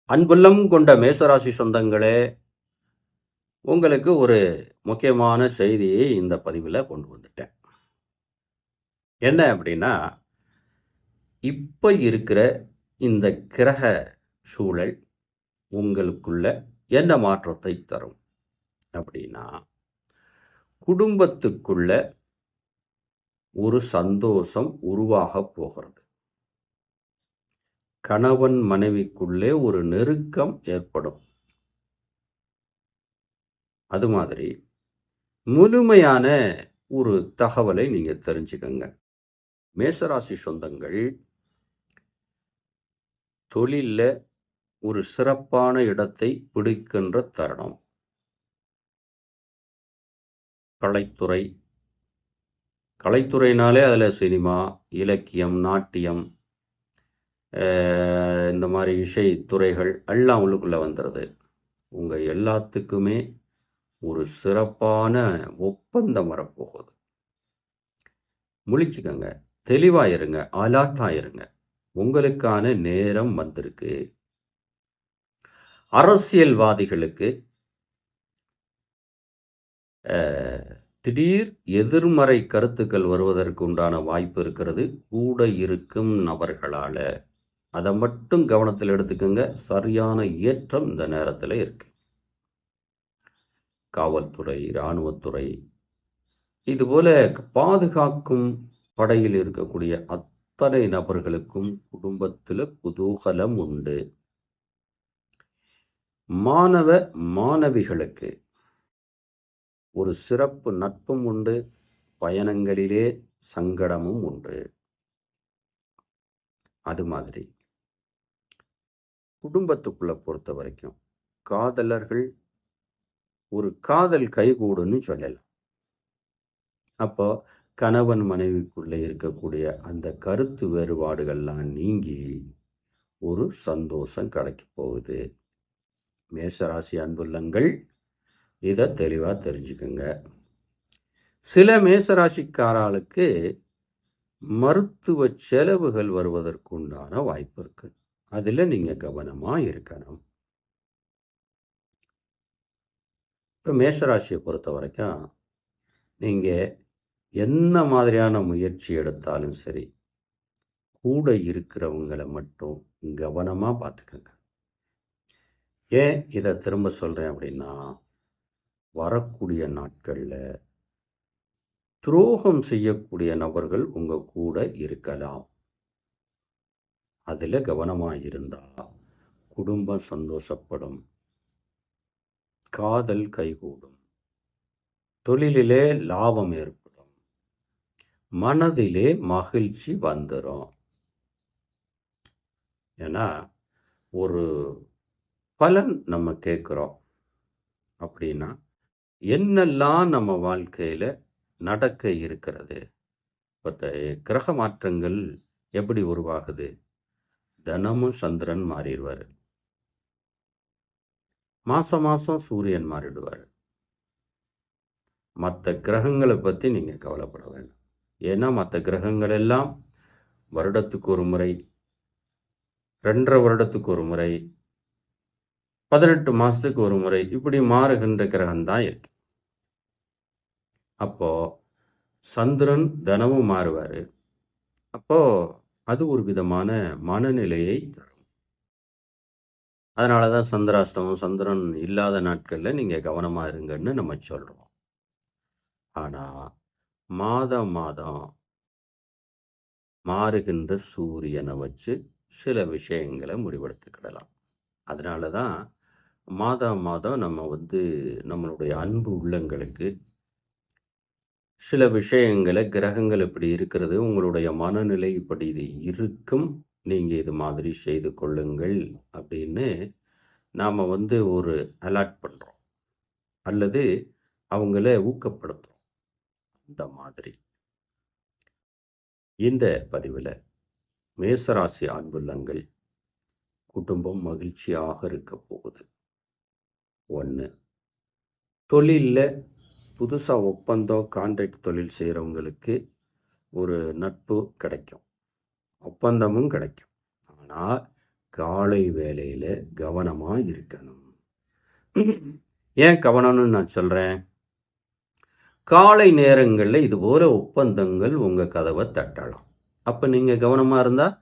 அன்புள்ளம் கொண்ட மேசராசி சொந்தங்களே, உங்களுக்கு ஒரு முக்கியமான செய்தியை இந்த பதிவில கொண்டு வந்துட்டேன். என்ன அப்படின்னா, இப்ப இருக்கிற இந்த கிரக சூழல் உங்களுக்குள்ள என்ன மாற்றத்தை தரும் அப்படின்னா, குடும்பத்துக்குள்ள ஒரு சந்தோஷம் உருவாகப் போகிறது. கணவன் மனைவிக்குள்ளே ஒரு நெருக்கம் ஏற்படும். அது மாதிரி முழுமையான ஒரு தகவலை நீங்க தெரிஞ்சுக்கங்க. மேசராசி சொந்தங்கள் தொழில்ல ஒரு சிறப்பான இடத்தை பிடிக்கின்ற தருணம். கலைத்துறை கலைத்துறைனாலே அதில் சினிமா, இலக்கியம், நாட்டியம், இந்த மாதிரி இசை துறைகள் எல்லாம் உள்ளுக்குள்ளே வந்துடுது. உங்கள் எல்லாத்துக்குமே ஒரு சிறப்பான ஒப்பந்தம் வரப்போகுது. முழிச்சுக்கங்க, தெளிவாக இருங்க, அலர்ட்டாக இருங்க. உங்களுக்கான நேரம் வந்திருக்கு. அரசியல்வாதிகளுக்கு திடீர் எதிர்மறை கருத்துக்கள் வருவதற்கு உண்டான வாய்ப்பு இருக்கிறது. கூட இருக்கும் நபர்களால் அதை மட்டும் கவனத்தில் எடுத்துக்கோங்க. சரியான ஏற்றம் இந்த நேரத்தில் இருக்கு. காவல்துறை, இராணுவத்துறை, இதுபோல பாதுகாக்கும் படையில் இருக்கக்கூடிய அத்தனை நபர்களுக்கும் குடும்பத்தில் குதூகலம் உண்டு. மாணவ மாணவிகளுக்கு ஒரு சிறப்பு நட்பும் உண்டு. பயணங்களிலே சங்கடமும் உண்டு. அது மாதிரி குடும்பத்துக்குள்ள பொறுத்த வரைக்கும் காதலர்கள் ஒரு காதல் கைகூடுன்னு சொல்லலாம். அப்போ கணவன் மனைவிக்குள்ளே இருக்கக்கூடிய அந்த கருத்து வேறுபாடுகள்லாம் நீங்கி ஒரு சந்தோஷம் கிடைக்க போகுது. மேசராசி அன்புள்ளங்கள் இதை தெளிவாக தெரிஞ்சுக்குங்க. சில மேசராசிக்காரர்களுக்கு மருத்துவ செலவுகள் வருவதற்கு உண்டான வாய்ப்பு இருக்கு. அதில் நீங்கள் கவனமாக இருக்கணும். இப்போ மேஷராசியை பொறுத்த வரைக்கும் நீங்கள் என்ன மாதிரியான முயற்சி எடுத்தாலும் சரி, கூட இருக்கிறவங்களை மட்டும் கவனமாக பார்த்துக்கோங்க. ஏன் இதை திரும்ப சொல்கிறேன் அப்படின்னா, வரக்கூடிய நாட்களில் துரோகம் செய்யக்கூடிய நபர்கள் உங்கள் கூட இருக்கலாம். அதில் கவனமாக இருந்தால் குடும்பம் சந்தோஷப்படும், காதல் கைகூடும், தொழிலிலே லாபம் ஏற்படும், மனதிலே மகிழ்ச்சி வந்துடும். ஏன்னா ஒரு பலன் நம்ம கேட்குறோம் அப்படின்னா என்னெல்லாம் நம்ம வாழ்க்கையில் நடக்க இருக்கிறது. இப்போ கிரக மாற்றங்கள் எப்படி உருவாகுது? தினமும் சந்திரன் மாறிடுவார், மாதம் மாதம் சூரியன் மாறிடுவார். மற்ற கிரகங்களை பற்றி நீங்கள் கவலைப்பட வேண்டாம். ஏன்னா மற்ற கிரகங்கள் எல்லாம் வருடத்துக்கு ஒரு முறை, 2.5 வருடத்துக்கு ஒரு முறை, 18 மாதத்துக்கு ஒரு முறை இப்படி மாறுகின்ற கிரகம்தான் இருக்கு. அப்போது சந்திரன் தினமும் மாறுவார். அப்போது அது ஒரு விதமான மனநிலையை தரும். அதனால தான் சந்திராஷ்டமம், சந்திரன் இல்லாத நாட்களில் நீங்கள் கவனமாக இருங்கன்னு நம்ம சொல்கிறோம். ஆனால் மாதம் மாதம் மாறுகின்ற சூரியனை வச்சு சில விஷயங்களை முடிவெடுத்துக்கிடலாம். அதனால தான் மாதம் மாதம் நம்ம நம்மளுடைய அன்பு உள்ளங்களுக்கு சில விஷயங்களை, கிரகங்கள் இப்படி இருக்கிறது, உங்களுடைய மனநிலை இப்படி இது இருக்கும், நீங்கள் இது மாதிரி செய்து கொள்ளுங்கள் அப்படின்னு நாம் ஒரு அலர்ட் பண்ணுறோம் அல்லது அவங்கள ஊக்கப்படுத்துகிறோம். இந்த மாதிரி இந்த பதிவில் மேசராசி அன்புள்ளங்கள் குடும்பம் மகிழ்ச்சியாக இருக்க போகுது. 1, தொழிலில் புதுசாக ஒப்பந்தம், கான்ட்ராக்ட் தொழில் செய்கிறவங்களுக்கு ஒரு நட்பு கிடைக்கும், ஒப்பந்தமும் கிடைக்கும். ஆனால் காலை வேளையில் கவனமாக இருக்கணும். ஏன் கவனம்னு நான் சொல்கிறேன்? காலை நேரங்களில் இதுபோல் ஒப்பந்தங்கள் உங்கள் கதவை தட்டலாம். அப்போ நீங்கள் கவனமாக இருந்தால்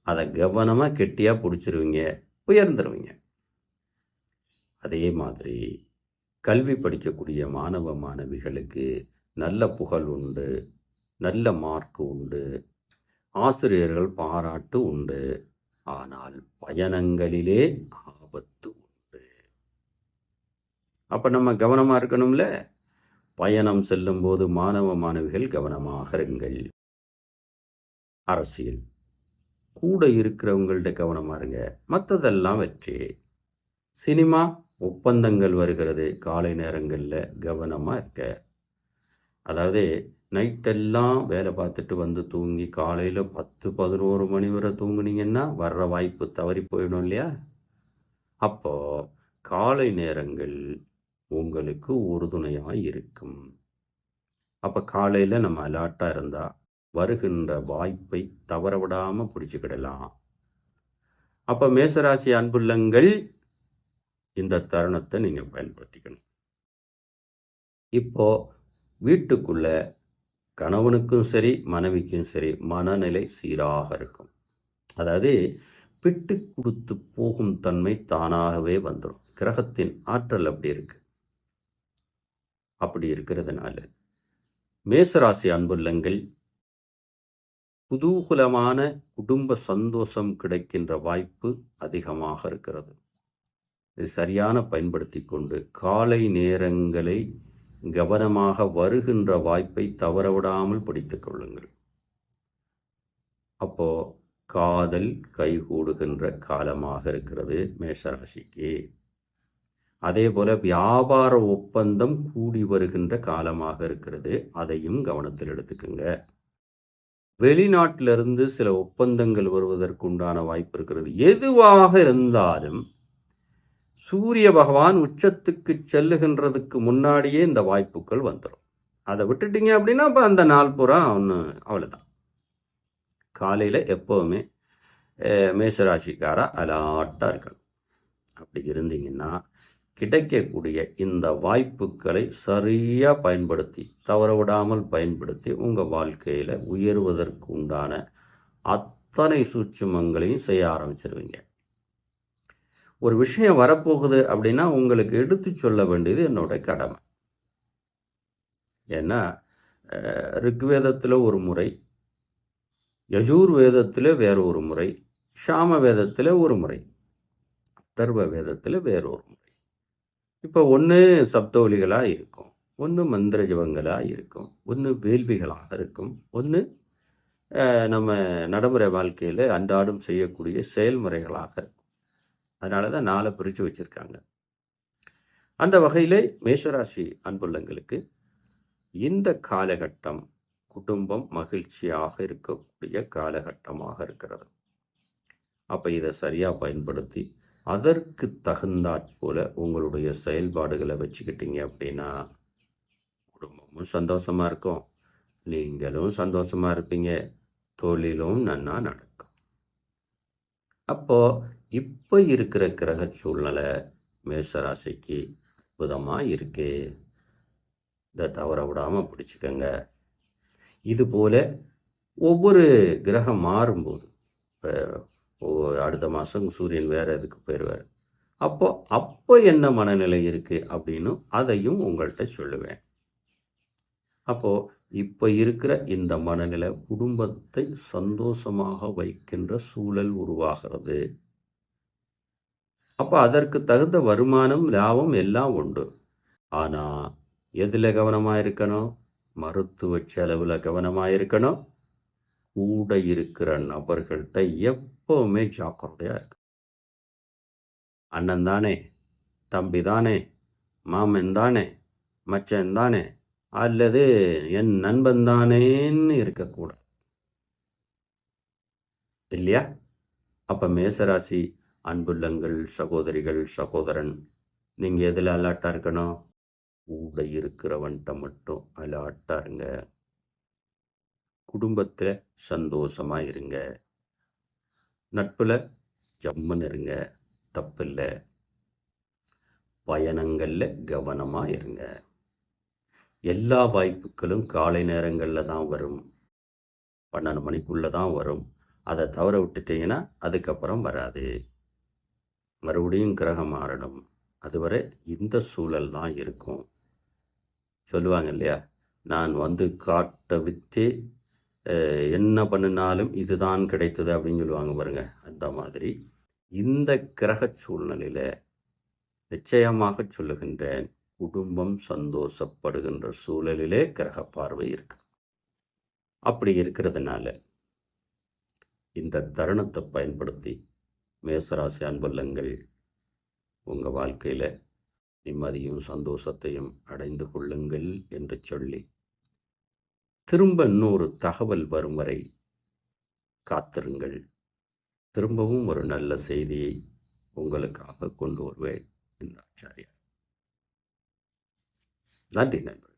அதை கவனமாக கெட்டியாக பிடிச்சிருவீங்க, உயர்ந்துருவீங்க. அதே மாதிரி கல்வி படிக்கக்கூடிய மாணவ மாணவிகளுக்கு நல்ல புகழ் உண்டு, நல்ல மார்க் உண்டு, ஆசிரியர்கள் பாராட்டு உண்டு. ஆனால் பயணங்களிலே ஆபத்து உண்டு. அப்போ நம்ம கவனமாக இருக்கணும்ல. பயணம் செல்லும் போது மாணவ மாணவிகள் கவனமாக இருங்கள். அரசியல் கூட இருக்கிறவங்கள்ட்ட கவனமாக இருங்க, மற்றதெல்லாம் வெற்றி. சினிமா ஒப்பந்தங்கள் வருகிறது, காலை நேரங்களில் கவனமாக இருக்க. அதாவது நைட்டெல்லாம் வேலை பார்த்துட்டு வந்து தூங்கி காலையில் 10-11 மணி வரை தூங்குனீங்கன்னா வர்ற வாய்ப்பு தவறி போயிடும் இல்லையா? அப்போது காலை நேரங்கள் உங்களுக்கு உறுதுணையாக இருக்கும். அப்போ காலையில் நம்ம அலர்ட்டாக இருந்தால் வருகின்ற வாய்ப்பை தவற விடாமல் பிடிச்சிக்கிடலாம். அப்போ மேசராசி அன்புள்ளங்கள் இந்த தருணத்தை நீங்கள் பயன்படுத்திக்கணும். இப்போ வீட்டுக்குள்ள கணவனுக்கும் சரி மனைவிக்கும் சரி மனநிலை சீராக இருக்கும். அதாவது விட்டு கொடுத்து போகும் தன்மை தானாகவே வந்துடும். கிரகத்தின் ஆற்றல் அப்படி இருக்கு. அப்படி இருக்கிறதுனால மேசராசி அன்புள்ளங்கள் குதூகலமான குடும்ப சந்தோஷம் கிடைக்கின்ற வாய்ப்பு அதிகமாக இருக்கிறது. இது சரியான பயன்படுத்தி கொண்டு காலை நேரங்களை கவனமாக வருகின்ற வாய்ப்பை தவறவிடாமல் பிடித்துக் கொள்ளுங்கள். அப்போ காதல் கைகூடுகின்ற காலமாக இருக்கிறது மேஷராசிக்கு. அதே போல வியாபார ஒப்பந்தம் கூடி வருகின்ற காலமாக இருக்கிறது. அதையும் கவனத்தில் எடுத்துக்கோங்க. வெளிநாட்டிலிருந்து சில ஒப்பந்தங்கள் வருவதற்குண்டான வாய்ப்பு இருக்கிறது. எதுவாக இருந்தாலும் சூரிய பகவான் உச்சத்துக்கு செல்லுகின்றதுக்கு முன்னாடியே இந்த வாய்ப்புகள் வந்துடும். அதை விட்டுட்டீங்க அப்படின்னா இப்போ அந்த நாள் பூரா ஒன்று அவ்வளோதான். காலையில் எப்போவுமே மேஷராசிக்காரா அலாட்டாக இருக்கணும். அப்படி இருந்தீங்கன்னா கிடைக்கக்கூடிய இந்த வாய்ப்புகளை சரியாக பயன்படுத்தி தவற விடாமல் பயன்படுத்தி உங்கள் வாழ்க்கையில் உயர்வதற்கு உண்டான அத்தனை சூட்சுமங்களையும் செய்ய ஆரம்பிச்சிருவீங்க. ஒரு விஷயம் வரப்போகுது அப்படின்னா உங்களுக்கு எடுத்து சொல்ல வேண்டியது என்னோட கடமை. ஏன்னா ரிக்வேதத்தில் ஒரு முறை, யஜூர் வேதத்தில் வேற ஒரு முறை, ஷாம வேதத்தில் ஒரு முறை, தர்வ வேதத்தில் வேறொரு முறை. இப்போ ஒன்று சப்தொலிகளாக இருக்கும், ஒன்று மந்திர ஜபங்களாக இருக்கும், ஒன்று வேள்விகளாக இருக்கும், ஒன்று நம்ம நடைமுறை வாழ்க்கையில் அன்றாடம் செய்யக்கூடிய செயல்முறைகளாக இருக்கும். அதனால தான் 4 பிரித்து வச்சுருக்காங்க. அந்த வகையில் மேஷராசி அன்புள்ளங்களுக்கு இந்த காலகட்டம் குடும்பம் மகிழ்ச்சியாக இருக்கக்கூடிய காலகட்டமாக இருக்கிறது. அப்போ இதை சரியாக பயன்படுத்தி அதற்கு தகுந்தாற்போல உங்களுடைய செயல்பாடுகளை வச்சுக்கிட்டீங்க அப்படின்னா குடும்பமும் சந்தோஷமாக இருக்கும், நீங்களும் சந்தோஷமாக இருப்பீங்க, தொழிலும் நன்னா நடக்கும். அப்போது இப்போ இருக்கிற கிரக சூழ்நிலை மேஷராசிக்கு அற்புதமாக இருக்கு. இதை தவற விடாமல் பிடிச்சிக்கங்க. இதுபோல் ஒவ்வொரு கிரகம் மாறும்போது, இப்போ அடுத்த மாதம் சூரியன் வேறு எதுக்கு போயிடுவார், அப்போ என்ன மனநிலை இருக்குது அப்படின்னு அதையும் உங்கள்கிட்ட சொல்லுவேன். அப்போது இப்போ இருக்கிற இந்த மனநிலை குடும்பத்தை சந்தோஷமாக வைக்கின்ற சூழல் உருவாகிறது. அப்போ அதற்கு தகுந்த வருமானம் லாபம் எல்லாம் உண்டு. ஆனால் எதில் கவனமாக இருக்கணும்? மருத்துவ செலவில் கவனமாக இருக்கணும். கூட இருக்கிற நபர்கள்ட்ட எப்போவுமே ஜாக்கிரதையாக இருக்கு. அண்ணன் தானே, தம்பி தானே, மாமன் தானே, மச்சன் தானே, அல்லது என் நண்பன் தானேன்னு இருக்கக்கூடாது இல்லையா? அப்போ மேசராசி அன்புள்ளங்கள், சகோதரிகள், சகோதரன், நீங்கள் எதில் அலாட்டாக இருக்கணும்? கூட இருக்கிறவன்ட்ட மட்டும் அலாட்டாக இருங்க. குடும்பத்தில் சந்தோஷமாக இருங்க. நட்பில் ஜம்முன்னு இருங்க, தப்பில்லை. பயணங்களில் கவனமாக இருங்க. எல்லா வாய்ப்புகளும் காலை நேரங்களில் தான் வரும், 12 மணிக்குள்ளே தான் வரும். அதை தவற விட்டுட்டீங்கன்னா அதுக்கப்புறம் வராது. மறுபடியும் கிரகம் மாறணும். அதுவரை இந்த சூழல் தான் இருக்கும். சொல்லுவாங்க இல்லையா, நான் வந்து காட்ட வித்தே என்ன பண்ணினாலும் இதுதான் கிடைத்தது அப்படின்னு சொல்லுவாங்க பாருங்க. அந்த மாதிரி இந்த கிரக சூழ்நிலையில் நிச்சயமாக சொல்லுகின்றேன், குடும்பம் சந்தோஷப்படுகின்ற சூழலிலே கிரக பார்வை இருக்கு. அப்படி இருக்கிறதுனால இந்த தருணத்தை பயன்படுத்தி மேசராசி அன்பல்லங்கள் உங்கள் வாழ்க்கையில் நிம்மதியும் சந்தோஷத்தையும் அடைந்து கொள்ளுங்கள் என்று சொல்லி, திரும்ப இன்னொரு தகவல் வரும் வரை காத்திருங்கள். திரும்பவும் ஒரு நல்ல செய்தியை உங்களுக்காக கொண்டு வருவேன் இந்த ஆச்சாரியார். நன்றி நண்பர்.